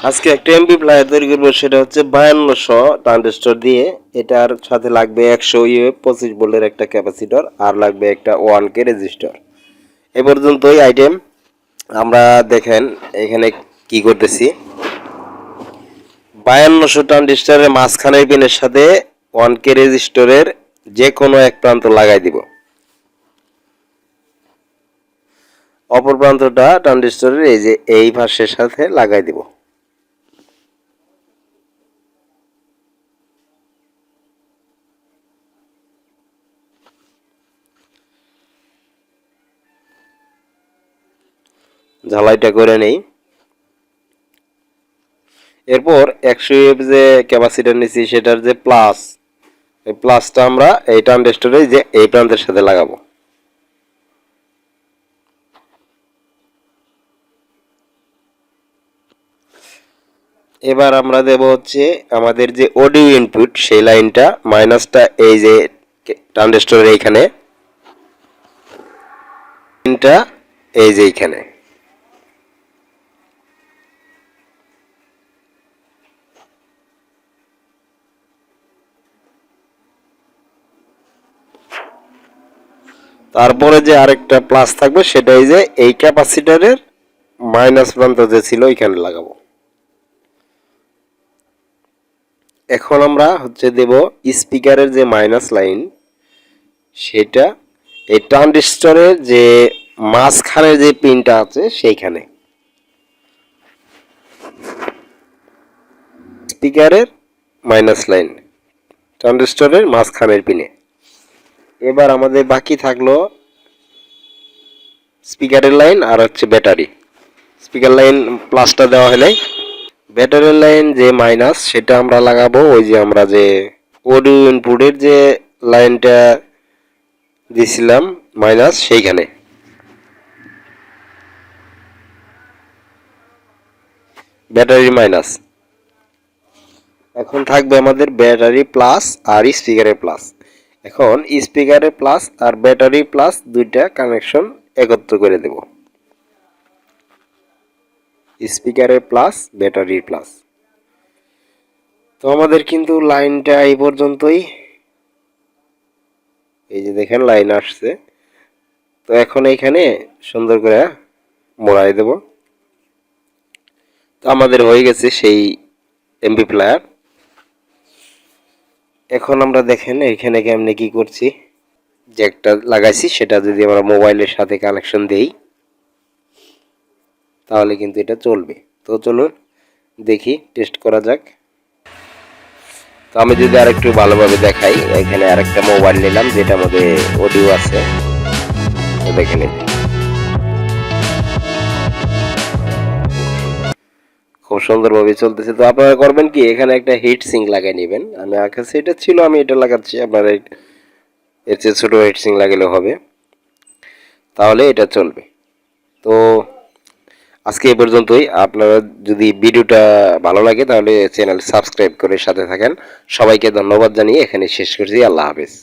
আজকে একটা এমপ্লিফায়ার তৈরি করবো, সেটা হচ্ছে 5200 ট্রানজিস্টর দিয়ে। এটার সাথে লাগবে 100 ইউএফ 25 ভোল্টের একটা ক্যাপাসিটর, আর লাগবে একটা 1K রেজিস্টর। এ পর্যন্তই আইটেম। আমরা দেখেন এখানে কি করতেছি। 5200 ট্রানজিস্টরের মাঝখানের পিনের সাথে 1K রেজিস্টরের যে কোনো এক প্রান্ত লাগাই দিব। অপর প্রান্তটা ট্রানজিস্টরের এই যে এই পাশের সাথে লাগাই দিব। ঝালাইটা করে নেই। এরপর 100 ইউএফ যে ক্যাপাসিটর নিছি সেটার যে প্লাস, এই প্লাসটা আমরা এই ট্রানজিস্টরে যে এই প্রান্তের সাথে লাগাবো। এবার আমরা দেব হচ্ছে আমাদের যে অডিও ইনপুট সেই লাইনটা, মাইনাসটা এই যে ট্রানজিস্টরের এইখানে, লাইনটা এই যে এইখানে। তারপরে যে আরেকটা প্লাস থাকবে সেটা এই যে এই ক্যাপাসিটরের মাইনাস প্রান্ত যে ছিল এখানে লাগাবো। এখন আমরা হচ্ছে দেব স্পিকারের যে মাইনাস লাইন, সেটা এই ট্রানজিস্টরের যে মাঝখানে যে পিনটা আছে সেইখানে, স্পিকারের মাইনাস লাইন ট্রানজিস্টরের মাঝখানের পিনে। এবার আমাদের বাকি থাকলো স্পিকারের লাইন আর হচ্ছে ব্যাটারি। স্পিকার লাইন প্লাসটা দেওয়া হয় নাই। ব্যাটারির লাইন যে মাইনাস সেটা আমরা লাগাবো ওই যে আমরা যে অডিও ইনপুটের যে লাইনটা দিছিলাম মাইনাস সেইখানে। Battery minus. এখন থাকবে আমাদের ব্যাটারি প্লাস আর স্পিকারের প্লাস। এখন স্পিকারের প্লাস আর ব্যাটারি প্লাস দুইটা কানেকশন একত্র করে দেব। স্পিকারের প্লাস ব্যাটারির প্লাস। তো আমাদের কিন্তু লাইনটা এই পর্যন্তই। এই যে দেখেন লাইন আসছে। তো এখন এইখানে সুন্দর করে মোড়াই দেব। তো আমাদের হয়ে গেছে সেই এমপ্লিফায়ার। এখন আমরা দেখেন এখানে কেমনে কি করছি। যে একটা লাগাইছি সেটা যদি আমরা মোবাইলের সাথে কানেকশন দেই তাহলে কিন্তু এটা চলবে। তো চলুন দেখি, টেস্ট করা যাক। তো আমি যদি আরেকটু ভালোভাবে দেখাই, এখানে আরেকটা মোবাইল নিলাম যেটার মধ্যে অডিও আছে। তো দেখেন খুব সুন্দরভাবে চলতেছে। তো আপনারা করবেন কি, এখানে একটা হিট সিঙ্ক লাগাই নেবেন। আমি আমার কাছে এটা ছিল, আমি এটা লাগাচ্ছি। আপনারা এর চেয়ে ছোটো হিট সিঙ্ক লাগালেও হবে, তাহলে এটা চলবে। তো আজকে এই পর্যন্তই। আপনারা যদি ভিডিওটা ভালো লাগে তাহলে চ্যানেল সাবস্ক্রাইব করে সাথে থাকেন। সবাইকে ধন্যবাদ জানিয়ে এখানে শেষ করছি। আল্লাহ হাফেজ।